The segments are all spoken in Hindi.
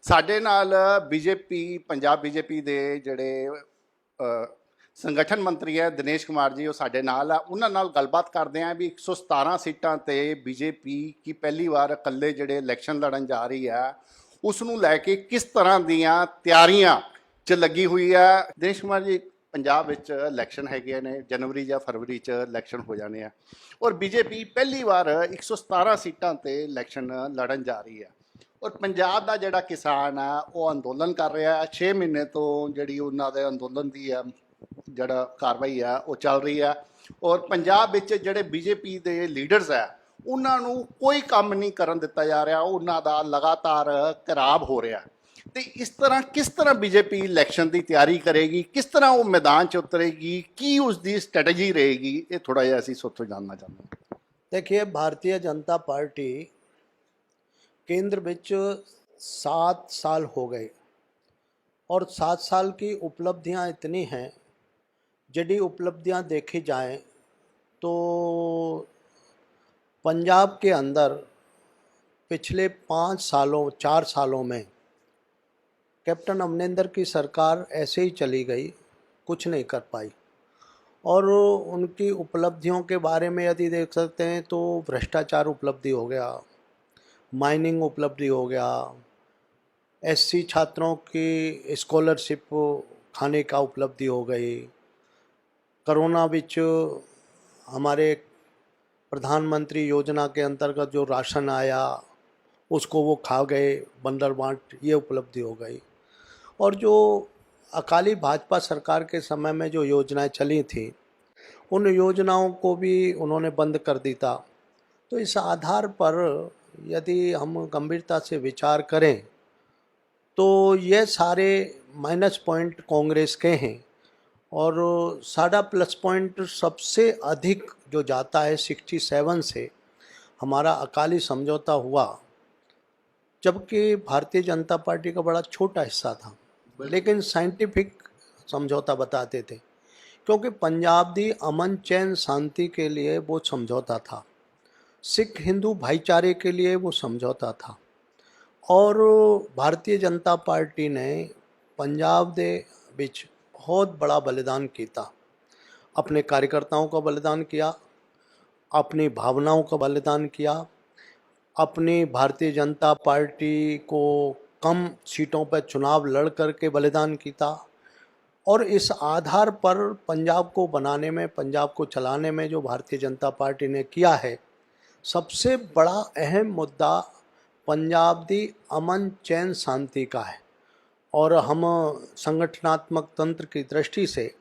ਸਾਡੇ ਨਾਲ ਬੀਜੇਪੀ ਪੰਜਾਬ ਬੀਜੇਪੀ ਦੇ ਜਿਹੜੇ ਸੰਗਠਨ ਮੰਤਰੀ ਹੈ ਦਿਨੇਸ਼ ਕੁਮਾਰ ਜੀ, ਉਹ ਸਾਡੇ ਨਾਲ ਆ। ਉਹਨਾਂ ਨਾਲ ਗੱਲਬਾਤ ਕਰਦੇ ਆਂ ਵੀ 117 ਸੀਟਾਂ ਤੇ ਬੀਜੇਪੀ ਕੀ ਪਹਿਲੀ ਵਾਰ ਇਕੱਲੇ ਜਿਹੜੇ ਇਲੈਕਸ਼ਨ ਲੜਨ ਜਾ ਰਹੀ ਹੈ, ਉਸ ਨੂੰ ਲੈ ਕੇ ਕਿਸ ਤਰ੍ਹਾਂ ਦੀਆਂ ਤਿਆਰੀਆਂ 'ਚ ਲੱਗੀ ਹੋਈ ਹੈ। ਦਿਨੇਸ਼ ਕੁਮਾਰ ਜੀ, ਪੰਜਾਬ ਵਿੱਚ ਇਲੈਕਸ਼ਨ ਹੈਗੇ ਨੇ, ਜਨਵਰੀ ਜਾਂ ਫਰਵਰੀ 'ਚ ਇਲੈਕਸ਼ਨ ਹੋ ਜਾਣੇ ਆ, ਔਰ ਬੀਜੇਪੀ ਪਹਿਲੀ ਵਾਰ 117 ਸੀਟਾਂ ਤੇ ਇਲੈਕਸ਼ਨ ਲੜਨ ਜਾ ਰਹੀ ਹੈ। ਔਰ ਪੰਜਾਬ ਦਾ ਜਿਹੜਾ ਕਿਸਾਨ ਆ ਉਹ ਅੰਦੋਲਨ ਕਰ ਰਿਹਾ 6 ਮਹੀਨੇ ਤੋਂ, ਜਿਹੜੀ ਉਹਨਾਂ ਦੇ ਅੰਦੋਲਨ ਦੀ ਆ ਜਿਹੜਾ ਕਾਰਵਾਈ ਆ ਉਹ ਚੱਲ ਰਹੀ ਆ। ਔਰ ਪੰਜਾਬ ਵਿੱਚ ਜਿਹੜੇ ਬੀਜੇਪੀ ਦੇ ਲੀਡਰਸ ਆ ਉਹਨਾਂ ਨੂੰ ਕੋਈ ਕੰਮ ਨਹੀਂ ਕਰਨ ਦਿੱਤਾ ਜਾ ਰਿਹਾ, ਉਹਨਾਂ ਦਾ ਲਗਾਤਾਰ ਘਰਾਵ ਹੋ ਰਿਹਾ। ਤੇ ਇਸ ਤਰ੍ਹਾਂ ਕਿਸ ਤਰ੍ਹਾਂ ਬੀਜੇਪੀ ਇਲੈਕਸ਼ਨ ਦੀ ਤਿਆਰੀ ਕਰੇਗੀ, ਕਿਸ ਤਰ੍ਹਾਂ ਉਹ ਮੈਦਾਨ 'ਚ ਉਤਰੇਗੀ, ਕੀ ਉਸ ਦੀ ਸਟ੍ਰੈਟਜੀ ਰਹੇਗੀ, ਇਹ ਥੋੜਾ ਜਿਹਾ ਅਸੀਂ सोचो जानना चाहते हैं। देखिए, भारतीय जनता पार्टी केंद्र ਵਿੱਚ 7 साल हो गए और 7 साल की उपलब्धियां इतनी हैं। यदि उपलब्धियां देखी जाएं तो पंजाब के अंदर पिछले 4 सालों में कैप्टन अमरिंदर की सरकार ऐसे ही चली गई, कुछ नहीं कर पाई। और उनकी उपलब्धियों के बारे में यदि देख सकते हैं तो भ्रष्टाचार उपलब्धि हो गया, माइनिंग उपलब्धि हो गया, एससी छात्रों की स्कॉलरशिप खाने का उपलब्धि हो गई, कोरोना विच हमारे प्रधानमंत्री योजना के अंतर्गत जो राशन आया उसको वो खा गए, बंदर बांट, ये उपलब्धि हो गई। और जो अकाली भाजपा सरकार के समय में जो योजनाएं चली थी उन योजनाओं को भी उन्होंने बंद कर दी था। तो इस आधार पर यदि हम गंभीरता से विचार करें तो ये सारे माइनस पॉइंट कांग्रेस के हैं। और सारा प्लस पॉइंट सबसे अधिक जो जाता है 67 से हमारा अकाली समझौता हुआ, जबकि भारतीय जनता पार्टी का बड़ा छोटा हिस्सा था, लेकिन साइंटिफिक समझौता बताते थे, क्योंकि पंजाब दी अमन चैन शांति के लिए वो समझौता था, सिख हिंदू भाईचारे के लिए वो समझौता था। और भारतीय जनता पार्टी ने पंजाब दे विच बहुत बड़ा बलिदान किया, अपने कार्यकर्ताओं का बलिदान किया, अपनी भावनाओं का बलिदान किया, अपनी भारतीय जनता पार्टी को कम सीटों पर चुनाव लड़ करके बलिदान किया। और इस आधार पर पंजाब को बनाने में, पंजाब को चलाने में जो भारतीय जनता पार्टी ने किया है, सबसे बड़ा अहम मुद्दा पंजाब दी अमन चैन शांति का है। और हम संगठनात्मक तंत्र की दृष्टि से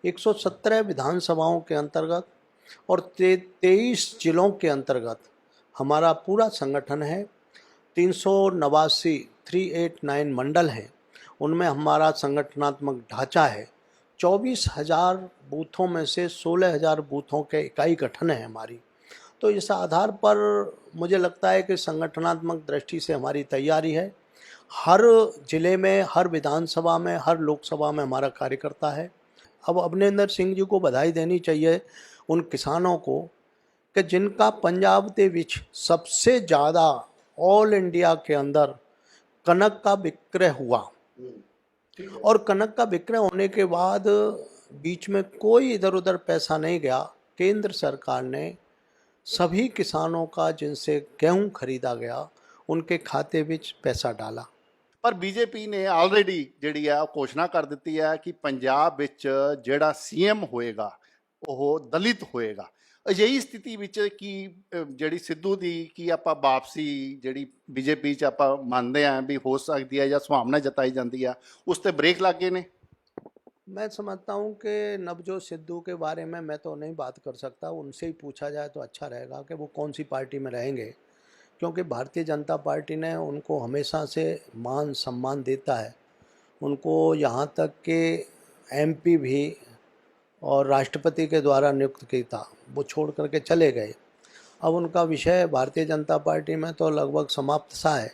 117 विधानसभाओं के अंतर्गत और 23 जिलों के अंतर्गत हमारा पूरा संगठन है। 389 मंडल हैं, उनमें हमारा संगठनात्मक ढांचा है। 24,000 बूथों में से 16,000 बूथों के इकाई गठन है हमारी। तो इस आधार पर मुझे लगता है कि संगठनात्मक दृष्टि से हमारी तैयारी है। हर जिले में, हर विधानसभा में, हर लोकसभा में हमारा कार्यकर्ता है। अब अमरिंदर सिंह जी को बधाई देनी चाहिए उन किसानों को कि जिनका पंजाब के विच सबसे ज़्यादा ऑल इंडिया के अंदर कनक का विक्रय हुआ। और कनक का विक्रय होने के बाद बीच में कोई इधर उधर पैसा नहीं गया। केंद्र सरकार ने सभी किसानों का जिनसे गेहूं खरीदा गया उनके खाते विच पैसा डाला। पर बीजेपी ने ऑलरेडी ਜਿਹੜੀ ਆ ਘੋਸ਼ਣਾ ਕਰ ਦਿੱਤੀ ਹੈ ਕਿ ਪੰਜਾਬ ਵਿੱਚ ਜਿਹੜਾ ਸੀਐਮ ਹੋਏਗਾ ਉਹ ਦਲਿਤ ਹੋਏਗਾ। ਅਜਿਹੀ ਸਥਿਤੀ ਵਿੱਚ ਕੀ ਜਿਹੜੀ ਸਿੱਧੂ ਦੀ ਕੀ ਆਪਾਂ ਵਾਪਸੀ ਜਿਹੜੀ ਬੀਜੇਪੀ 'ਚ ਆਪਾਂ ਮੰਨਦੇ ਆਂ ਵੀ ਹੋ ਸਕਦੀ ਹੈ ਜਾਂ ਸੰਭਾਵਨਾ ਜਤਾਈ ਜਾਂਦੀ ਆ, ਉਸ ਤੇ ਬ੍ਰੇਕ ਲੱਗ ਗਏ ਨੇ? मैं समझता हूँ कि नवजोत सिद्धू के बारे में मैं तो नहीं बात कर सकता, उनसे ही पूछा जाए तो अच्छा रहेगा कि वो कौन सी पार्टी में रहेंगे, क्योंकि भारतीय जनता पार्टी ने उनको हमेशा से मान सम्मान देता है। उनको यहाँ तक कि एमपी भी और राष्ट्रपति के द्वारा नियुक्त किया था, वो छोड़ करके चले गए। अब उनका विषय भारतीय जनता पार्टी में तो लगभग समाप्त सा है,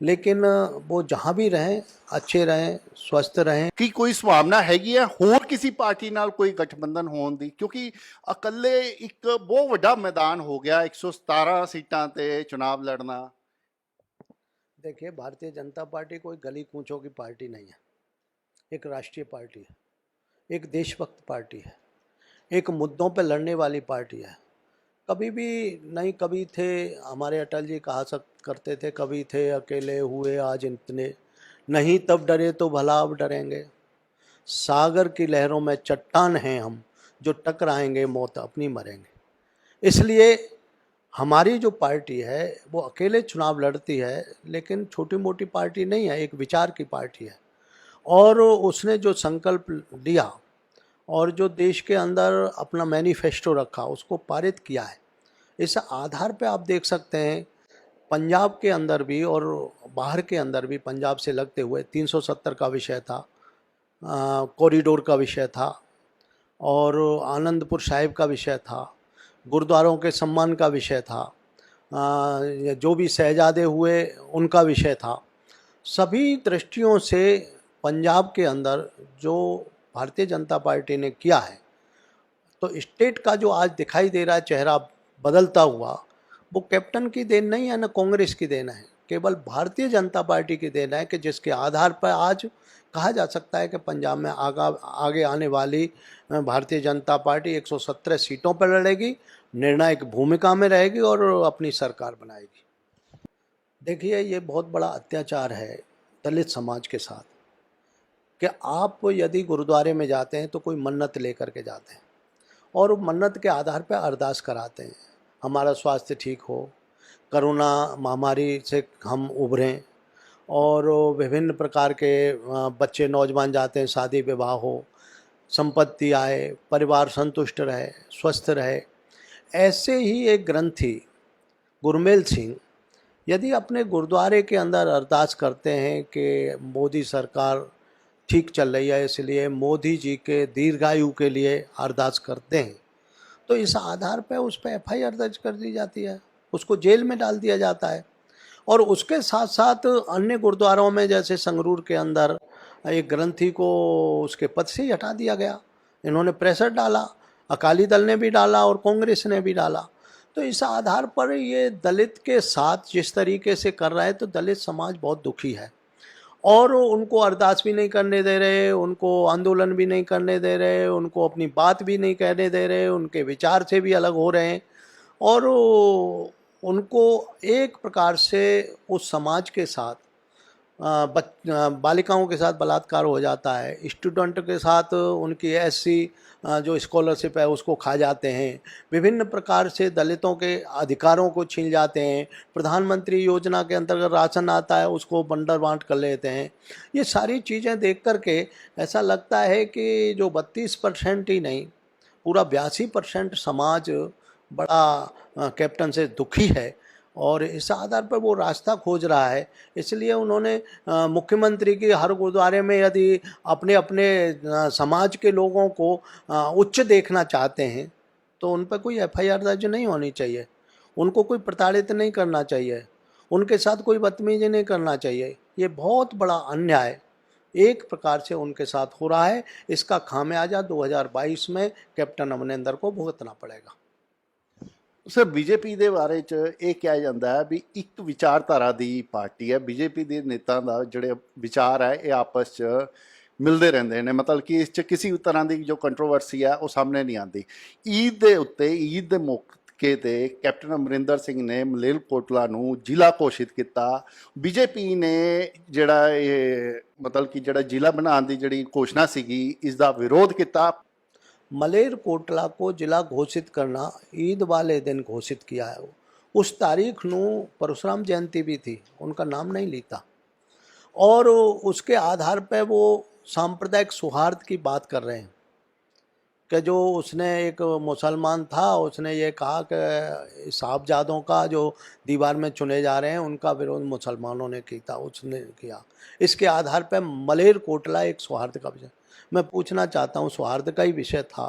लेकिन वो जहाँ भी रहें अच्छे रहें, स्वस्थ रहें। ਕੀ ਕੋਈ ਸੰਭਾਵਨਾ ਹੈਗੀ ਹੈ ਹੋਰ ਕਿਸੇ ਪਾਰਟੀ ਨਾਲ ਕੋਈ ਗਠਬੰਧਨ ਹੋਣ ਦੀ? ਕਿਉਂਕਿ ਇਕੱਲੇ ਇੱਕ ਬਹੁਤ ਵੱਡਾ ਮੈਦਾਨ ਹੋ ਗਿਆ 117 ਸੀਟਾਂ ਤੇ ਚੁਣਾਵ ਲੜਨਾ। देखिए, भारतीय जनता पार्टी कोई गली कूचों की पार्टी नहीं है, एक राष्ट्रीय पार्टी है, एक देशभक्त पार्टी है, एक मुद्दों पे लड़ने वाली पार्टी है। कभी भी नहीं, कभी थे हमारे अटल जी कहा करते थे, कभी थे अकेले हुए आज इतने, नहीं तब डरे तो भला अब डरेंगे। सागर की लहरों में चट्टान हैं हम, जो टकराएंगे मौत अपनी मरेंगे। इसलिए हमारी जो पार्टी है वो अकेले चुनाव लड़ती है, लेकिन छोटी मोटी पार्टी नहीं है, एक विचार की पार्टी है। और उसने जो संकल्प लिया और जो देश के अंदर अपना मैनिफेस्टो रखा उसको पारित किया है। इस आधार पे आप देख सकते हैं पंजाब के अंदर भी और बाहर के अंदर भी, पंजाब से लगते हुए 370 का विषय था, कॉरिडोर का विषय था, और आनंदपुर साहिब का विषय था, गुरुद्वारों के सम्मान का विषय था, जो भी शहजादे हुए उनका विषय था। सभी दृष्टियों से पंजाब के अंदर जो भारतीय जनता पार्टी ने किया है, तो स्टेट का जो आज दिखाई दे रहा है चेहरा बदलता हुआ, वो कैप्टन की देन नहीं है, ना कांग्रेस की देन है, केवल भारतीय जनता पार्टी की देन है कि जिसके आधार पर आज कहा जा सकता है कि पंजाब में आगे आने वाली भारतीय जनता पार्टी 117 सीटों पर लड़ेगी, निर्णायक भूमिका में रहेगी और अपनी सरकार बनाएगी। देखिए, ये बहुत बड़ा अत्याचार है दलित समाज के साथ कि आप यदि गुरुद्वारे में जाते हैं तो कोई मन्नत लेकर के जाते हैं और मन्नत के आधार पर अरदास कराते हैं, हमारा स्वास्थ्य ठीक हो, कोरोना महामारी से हम उभरें, और विभिन्न प्रकार के बच्चे नौजवान जाते हैं, शादी विवाह हो, संपत्ति आए, परिवार संतुष्ट रहे, स्वस्थ रहे। ऐसे ही एक ग्रंथी गुरमेल सिंह यदि अपने गुरुद्वारे के अंदर अरदास करते हैं कि मोदी सरकार ठीक चल रही है, इसलिए मोदी जी के दीर्घायु के लिए अरदास करते हैं, तो इस आधार पर उस पर एफआईआर दर्ज कर दी जाती है, उसको जेल में डाल दिया जाता है। और उसके साथ साथ अन्य गुरुद्वारों में जैसे संगरूर के अंदर एक ग्रंथी को उसके पद से ही हटा दिया गया। इन्होंने प्रेशर डाला, अकाली दल ने भी डाला और कांग्रेस ने भी डाला। तो इस आधार पर ये दलित के साथ जिस तरीके से कर रहा है, तो दलित समाज बहुत दुखी है और उनको अरदास भी नहीं करने दे रहे, उनको आंदोलन भी नहीं करने दे रहे, उनको अपनी बात भी नहीं कहने दे रहे, उनके विचार से भी अलग हो रहे हैं और उनको एक प्रकार से उस समाज के साथ बालिकाओं के साथ बलात्कार हो जाता है, स्टूडेंट के साथ उनकी एससी जो स्कॉलरशिप है उसको खा जाते हैं, विभिन्न प्रकार से दलितों के अधिकारों को छीन जाते हैं, प्रधानमंत्री योजना के अंतर्गत राशन आता है उसको बंडर बांट कर लेते हैं। ये सारी चीज़ें देख कर के ऐसा लगता है कि जो 32% ही नहीं, पूरा 82% समाज बड़ा कैप्टन से दुखी है और इस आधार पर वो रास्ता खोज रहा है। इसलिए उन्होंने मुख्यमंत्री की हर गुरुद्वारे में यदि अपने अपने समाज के लोगों को उच्च देखना चाहते हैं तो उन पर कोई एफआईआर दर्ज नहीं होनी चाहिए, उनको कोई प्रताड़ित नहीं करना चाहिए, उनके साथ कोई बदतमीजी नहीं करना चाहिए। ये बहुत बड़ा अन्याय एक प्रकार से उनके साथ हो रहा है। इसका खामियाजा 2022 में कैप्टन अमरिंदर को भुगतना पड़ेगा। ਸਰ ਬੀਜੇਪੀ ਦੇ ਬਾਰੇ ਚ ਇਹ ਕਿਹਾ ਜਾਂਦਾ ਹੈ ਵੀ ਇੱਕ ਵਿਚਾਰਧਾਰਾ ਦੀ ਪਾਰਟੀ ਹੈ। ਬੀਜੇਪੀ ਦੇ ਨੇਤਾ ਦਾ ਜਿਹੜੇ ਵਿਚਾਰ ਹੈ ਇਹ ਆਪਸ ਚ ਮਿਲਦੇ ਰਹਿੰਦੇ ਨੇ, ਮਤਲਬ ਕਿ ਇਸ ਚ ਕਿਸੇ ਤਰ੍ਹਾਂ ਦੀ ਜੋ ਕੰਟਰੋਵਰਸੀ ਹੈ ਉਹ ਸਾਹਮਣੇ ਨਹੀਂ ਆਉਂਦੀ। ਈਦ ਦੇ ਉੱਤੇ, ਈਦ ਦੇ ਮੌਕੇ ਤੇ ਕੈਪਟਨ ਅਮਰਿੰਦਰ ਸਿੰਘ ਨੇ ਮਲੇਰਕੋਟਲਾ ਨੂੰ ਜ਼ਿਲ੍ਹਾ ਘੋਸ਼ਿਤ ਕੀਤਾ। ਬੀਜੇਪੀ ਨੇ ਜਿਹੜਾ ਇਹ ਮਤਲਬ ਕਿ ਜਿਹੜਾ ਜ਼ਿਲ੍ਹਾ ਬਣਾਉਣ ਦੀ ਜਿਹੜੀ ਘੋਸ਼ਣਾ ਸੀਗੀ ਇਸ ਦਾ ਵਿਰੋਧ ਕੀਤਾ। मलेरकोटला को जिला घोषित करना ईद वाले दिन घोषित किया है। उस तारीख ਨੂੰ परशुराम जयंती भी थी, उनका नाम नहीं लेता और उसके आधार पर वो सांप्रदायिक सौहार्द की बात कर रहे हैं कि जो उसने एक मुसलमान था उसने ये कहा कि साहबजादों का जो दीवार में चुने जा रहे हैं उनका विरोध मुसलमानों ने किया, उसने किया। इसके आधार पर मलेरकोटला एक सौहार्द का विषय, मैं पूछना चाहता हूँ, सौहार्द का ही विषय था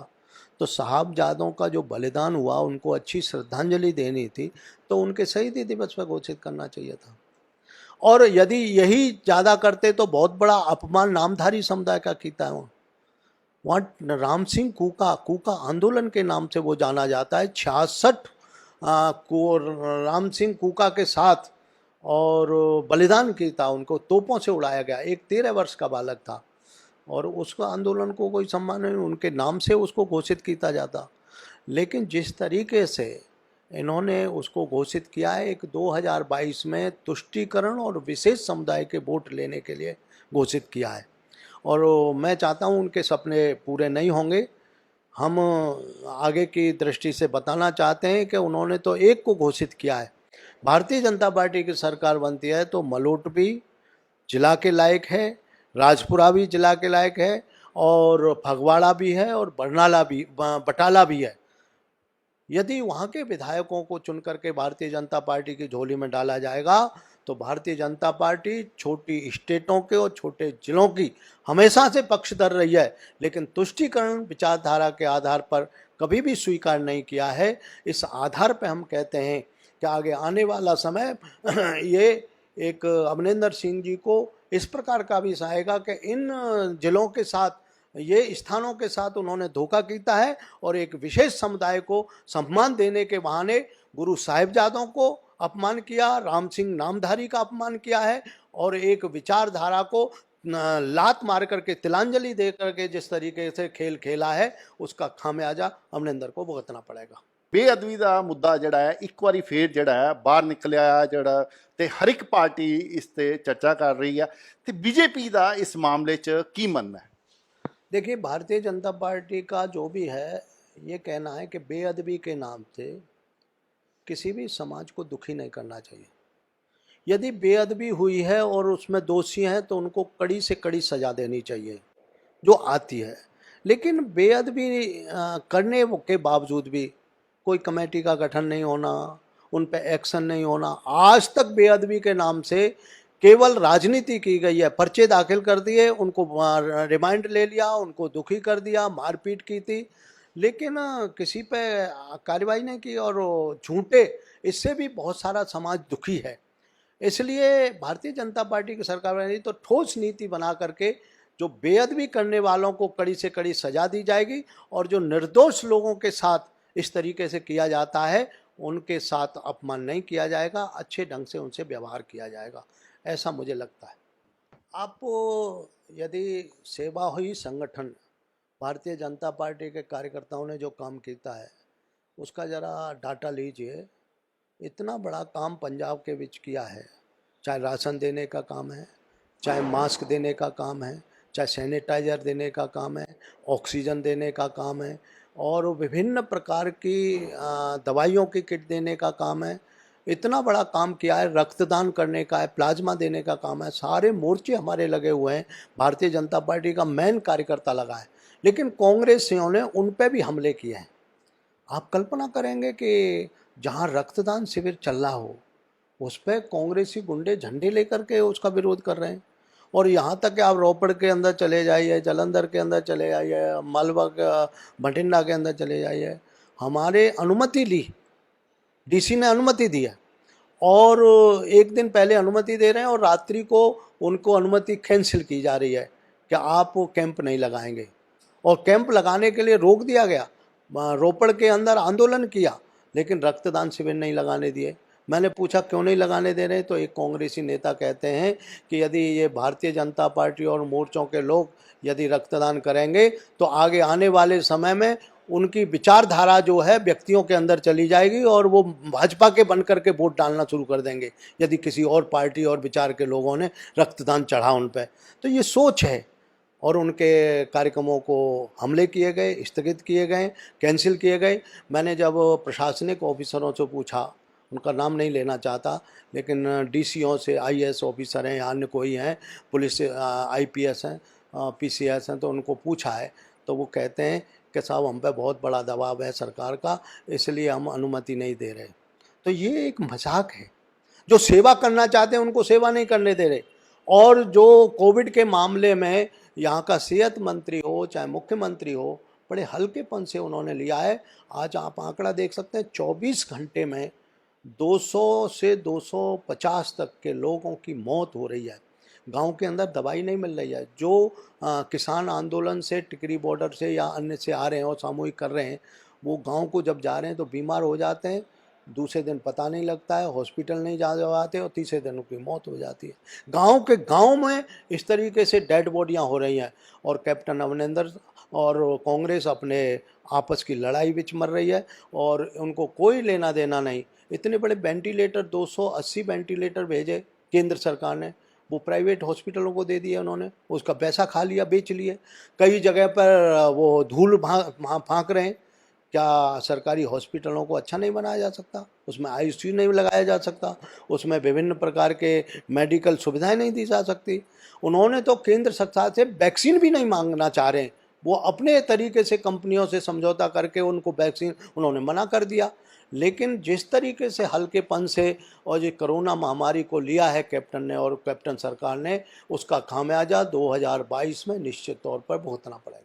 तो साहबजादों का जो बलिदान हुआ उनको अच्छी श्रद्धांजलि देनी थी तो उनके शहीदी दिवस पर घोषित करना चाहिए था। और यदि यही ज़्यादा करते तो बहुत बड़ा अपमान नामधारी समुदाय का किया है। वहाँ राम सिंह कूका आंदोलन के नाम से वो जाना जाता है। 66 को राम सिंह कूका के साथ और बलिदान किया था, उनको तोपों से उड़ाया गया। एक 13 वर्ष का बालक था और उसका आंदोलन को कोई सम्मान नहीं, उनके नाम से उसको घोषित किया जाता। लेकिन जिस तरीके से इन्होंने उसको घोषित किया है, एक 2022 में तुष्टीकरण और विशेष समुदाय के वोट लेने के लिए घोषित किया है, और मैं चाहता हूँ उनके सपने पूरे नहीं होंगे। हम आगे की दृष्टि से बताना चाहते हैं कि उन्होंने तो एक को घोषित किया है। भारतीय जनता पार्टी की सरकार बनती है तो मलोट भी जिला के लायक है, राजपुरा भी जिला के लायक है, और फगवाड़ा भी है, और बरनाला भी, बटाला भी है। यदि वहाँ के विधायकों को चुन करके भारतीय जनता पार्टी की झोली में डाला जाएगा तो भारतीय जनता पार्टी छोटी स्टेटों के और छोटे जिलों की हमेशा से पक्षधर रही है, लेकिन तुष्टीकरण विचारधारा के आधार पर कभी भी स्वीकार नहीं किया है। इस आधार पर हम कहते हैं कि आगे आने वाला समय ये एक अमरिंदर सिंह जी को इस प्रकार का भी आएगा कि इन जिलों के साथ, ये स्थानों के साथ उन्होंने धोखा किया है, और एक विशेष समुदाय को सम्मान देने के बहाने गुरु साहिबजादों को अपमान किया, राम सिंह नामधारी का अपमान किया है, और एक विचारधारा को लात मार करके, तिलांजलि दे करके जिस तरीके से खेल खेला है, उसका खामियाजा अमरिंदर को भुगतना पड़ेगा। ਬੇਅਦਬੀ ਦਾ ਮੁੱਦਾ ਜਿਹੜਾ ਹੈ ਇੱਕ ਵਾਰੀ ਫੇਰ ਜਿਹੜਾ ਹੈ ਬਾਹਰ ਨਿਕਲਿਆ, ਜਿਹੜਾ ਤੇ ਹਰ ਇੱਕ ਪਾਰਟੀ ਇਸ ਤੇ ਚਰਚਾ ਕਰ ਰਹੀ ਹੈ, ਤੇ ਬੀਜੇਪੀ ਦਾ ਇਸ ਮਾਮਲੇ 'ਚ ਕੀ ਮੰਨਣਾ ਹੈ? देखिए, भारतीय जनता पार्टी का जो भी है, ये कहना है कि बेअदबी के नाम से किसी भी समाज को दुखी नहीं करना चाहिए। यदि बेअदबी हुई है और उसमें दोषी हैं तो उनको कड़ी से कड़ी सज़ा देनी चाहिए जो आती है। लेकिन बेअदबी करने के बावजूद भी कोई कमेटी का गठन नहीं होना, उन पे एक्शन नहीं होना। आज तक बेअदबी के नाम से केवल राजनीति की गई है। पर्चे दाखिल कर दिए, उनको रिमांड ले लिया, उनको दुखी कर दिया, मारपीट की थी, लेकिन किसी पे कार्रवाई नहीं की, और झूठे, इससे भी बहुत सारा समाज दुखी है। इसलिए भारतीय जनता पार्टी की सरकार बनी तो ठोस नीति बना करके जो बेअदबी करने वालों को कड़ी से कड़ी सजा दी जाएगी, और जो निर्दोष लोगों के साथ इस तरीके से किया जाता है उनके साथ अपमान नहीं किया जाएगा, अच्छे ढंग से उनसे व्यवहार किया जाएगा, ऐसा मुझे लगता है। आप यदि सेवा हुई संगठन, भारतीय जनता पार्टी के कार्यकर्ताओं ने जो काम किया है उसका ज़रा डाटा लीजिए। इतना बड़ा काम पंजाब के बीच किया है, चाहे राशन देने का काम है, चाहे मास्क देने का काम है, चाहे सैनिटाइज़र देने का काम है, ऑक्सीजन देने का काम है, और विभिन्न प्रकार की दवाइयों की किट देने का काम है। इतना बड़ा काम किया है, रक्तदान करने का है, प्लाज्मा देने का काम है। सारे मोर्चे हमारे लगे हुए हैं, भारतीय जनता पार्टी का मेन कार्यकर्ता लगा है, लेकिन कांग्रेसियों ने उन पर भी हमले किए हैं। आप कल्पना करेंगे कि जहाँ रक्तदान शिविर चल रहा हो उस पर कांग्रेसी गुंडे झंडे लेकर के उसका विरोध कर रहे हैं। और यहाँ तक कि आप रोपड़ के अंदर चले जाइए, जालंधर के अंदर चले जाइए, मालवा भटिंडा के अंदर चले जाइए, हमारे अनुमति ली, डीसी ने अनुमति दी है, और एक दिन पहले अनुमति दे रहे हैं और रात्रि को उनको अनुमति कैंसिल की जा रही है कि आप कैंप नहीं लगाएंगे, और कैंप लगाने के लिए रोक दिया गया। रोपड़ के अंदर आंदोलन किया लेकिन रक्तदान शिविर नहीं लगाने दिए। मैंने पूछा क्यों नहीं लगाने दे रहे, तो एक कांग्रेसी नेता कहते हैं कि यदि ये भारतीय जनता पार्टी और मोर्चों के लोग यदि रक्तदान करेंगे तो आगे आने वाले समय में उनकी विचारधारा जो है व्यक्तियों के अंदर चली जाएगी और वो भाजपा के बन करके वोट डालना शुरू कर देंगे यदि किसी और पार्टी और विचार के लोगों ने रक्तदान चढ़ा उन पर। तो ये सोच है, और उनके कार्यक्रमों को हमले किए गए, स्थगित किए गए, कैंसिल किए गए। मैंने जब प्रशासनिक ऑफिसरों से पूछा, उनका नाम नहीं लेना चाहता, लेकिन डीसीओ से, आईएएस ऑफिसर हैं या अन्य कोई हैं, पुलिस आईपीएस हैं, पीसीएस हैं, तो उनको पूछा है तो वो कहते हैं कि साहब हम पे बहुत बड़ा दबाव है सरकार का, इसलिए हम अनुमति नहीं दे रहे। तो ये एक मजाक है। जो सेवा करना चाहते हैं उनको सेवा नहीं करने दे रहे, और जो कोविड के मामले में यहाँ का सेहत मंत्री हो चाहे मुख्यमंत्री हो, बड़े हल्केपन से उन्होंने लिया है। आज आप आंकड़ा देख सकते हैं, 24 घंटे में 200 से 250 तक के लोगों की मौत हो रही है। गांव के अंदर दवाई नहीं मिल रही है। जो किसान आंदोलन से, टिकरी बॉर्डर से या अन्य से आ रहे हैं और सामूहिक कर रहे हैं, वो गांव को जब जा रहे हैं तो बीमार हो जाते हैं, दूसरे दिन पता नहीं लगता है, हॉस्पिटल नहीं जा जाते और तीसरे दिन उनकी मौत हो जाती है। गांव के गांव में इस तरीके से डेड बॉडियां हो रही हैं और कैप्टन अमरिंदर और कांग्रेस अपने आपस की लड़ाई बिच मर रही है और उनको कोई लेना देना नहीं। इतने बड़े वेंटिलेटर 280 वेंटिलेटर भेजे केंद्र सरकार ने, वो प्राइवेट हॉस्पिटलों को दे दिए उन्होंने, उसका पैसा खा लिया, बेच लिए। कई जगह पर वो धूल फाँक रहे हैं। क्या सरकारी हॉस्पिटलों को अच्छा नहीं बनाया जा सकता? उसमें आईसीयू नहीं लगाया जा सकता? उसमें विभिन्न प्रकार के मेडिकल सुविधाएं नहीं दी जा सकती? उन्होंने तो केंद्र सरकार से वैक्सीन भी नहीं मांगना चाह रहे हैं, वो अपने तरीके से कंपनियों से समझौता करके उनको वैक्सीन उन्होंने मना कर दिया। लेकिन जिस तरीके से हल्केपन से और ये कोरोना महामारी को लिया है कैप्टन ने और कैप्टन सरकार ने, उसका खामियाजा 2022 में निश्चित तौर पर भुगतना पड़ेगा।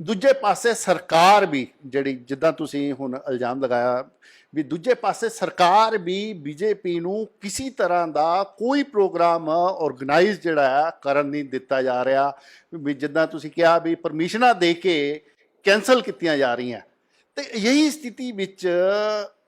ਦੂਜੇ ਪਾਸੇ ਸਰਕਾਰ ਵੀ ਜਿਹੜੀ, ਜਿੱਦਾਂ ਤੁਸੀਂ ਹੁਣ ਇਲਜ਼ਾਮ ਲਗਾਇਆ ਵੀ ਦੂਜੇ ਪਾਸੇ ਸਰਕਾਰ ਵੀ ਬੀਜੇਪੀ ਨੂੰ ਕਿਸੇ ਤਰ੍ਹਾਂ ਦਾ ਕੋਈ ਪ੍ਰੋਗਰਾਮ ਆਰਗੇਨਾਈਜ਼ ਜਿਹੜਾ ਹੈ ਕਰਨ ਨਹੀਂ ਦਿੱਤਾ ਜਾ ਰਿਹਾ, ਵੀ ਜਿੱਦਾਂ ਤੁਸੀਂ ਕਿਹਾ ਵੀ ਪਰਮਿਸ਼ਨਾਂ ਦੇ ਕੇ ਕੈਂਸਲ ਕੀਤੀਆਂ ਜਾ ਰਹੀਆਂ। ਤੇ ਇਹੀ ਸਥਿਤੀ ਵਿੱਚ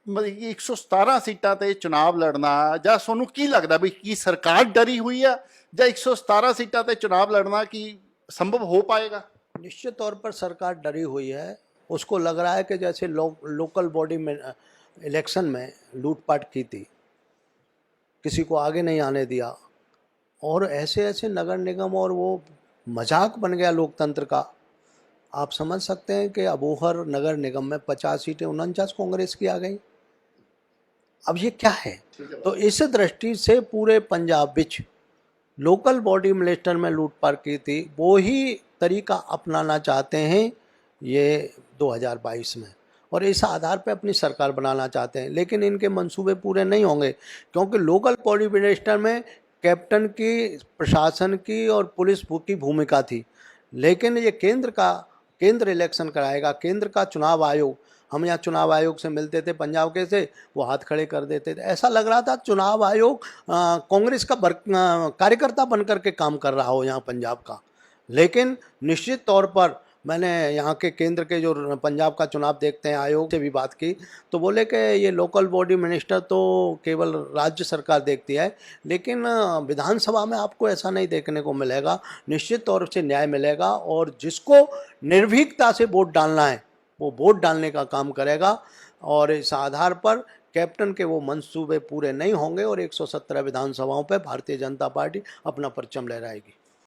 ਮਤਲਬ ਕਿ 117 ਸੀਟਾਂ ਤੇ ਚੁਣਾਵ ਲੜਨਾ, ਜਾਂ ਤੁਹਾਨੂੰ ਕੀ ਲੱਗਦਾ ਵੀ ਕੀ ਸਰਕਾਰ ਡਰੀ ਹੋਈ ਆ, ਜਾਂ 117 ਸੀਟਾਂ ਤੇ ਚੁਣਾਵ ਲੜਨਾ ਕੀ ਸੰਭਵ ਹੋ ਪਾਏਗਾ? निश्चित तौर पर सरकार डरी हुई है। उसको लग रहा है कि जैसे लोकल बॉडी में इलेक्शन में लूटपाट की थी, किसी को आगे नहीं आने दिया और ऐसे ऐसे नगर निगम और वो मजाक बन गया लोकतंत्र का। आप समझ सकते हैं कि अबोहर नगर निगम में 50 सीटें 49 कांग्रेस की आ गई। अब ये क्या है? तो इस दृष्टि से पूरे पंजाब विच लोकल बॉडी मिनिस्टर में लूटपाट की थी, वो ही तरीका अपनाना चाहते हैं ये 2022 में और इस आधार पर अपनी सरकार बनाना चाहते हैं। लेकिन इनके मंसूबे पूरे नहीं होंगे क्योंकि लोकल बॉडी मिनिस्टर में कैप्टन की, प्रशासन की और पुलिस की भूमिका थी। लेकिन ये केंद्र इलेक्शन कराएगा, केंद्र का चुनाव आयोग। हम यहाँ चुनाव आयोग से मिलते थे पंजाब के से, वो हाथ खड़े कर देते थे। ऐसा लग रहा था चुनाव आयोग कांग्रेस का कार्यकर्ता बनकर के काम कर रहा हो यहाँ पंजाब का। लेकिन निश्चित तौर पर मैंने यहाँ के केंद्र के जो पंजाब का चुनाव देखते हैं आयोग से भी बात की, तो बोले कि ये लोकल बॉडी मिनिस्टर तो केवल राज्य सरकार देखती है, लेकिन विधानसभा में आपको ऐसा नहीं देखने को मिलेगा। निश्चित तौर से न्याय मिलेगा और जिसको निर्भीकता से वोट डालना है वो वोट डालने का काम करेगा और इस आधार पर कैप्टन के वो मंसूबे पूरे नहीं होंगे और 117 विधानसभाओं पर भारतीय जनता पार्टी अपना परचम लहराएगी।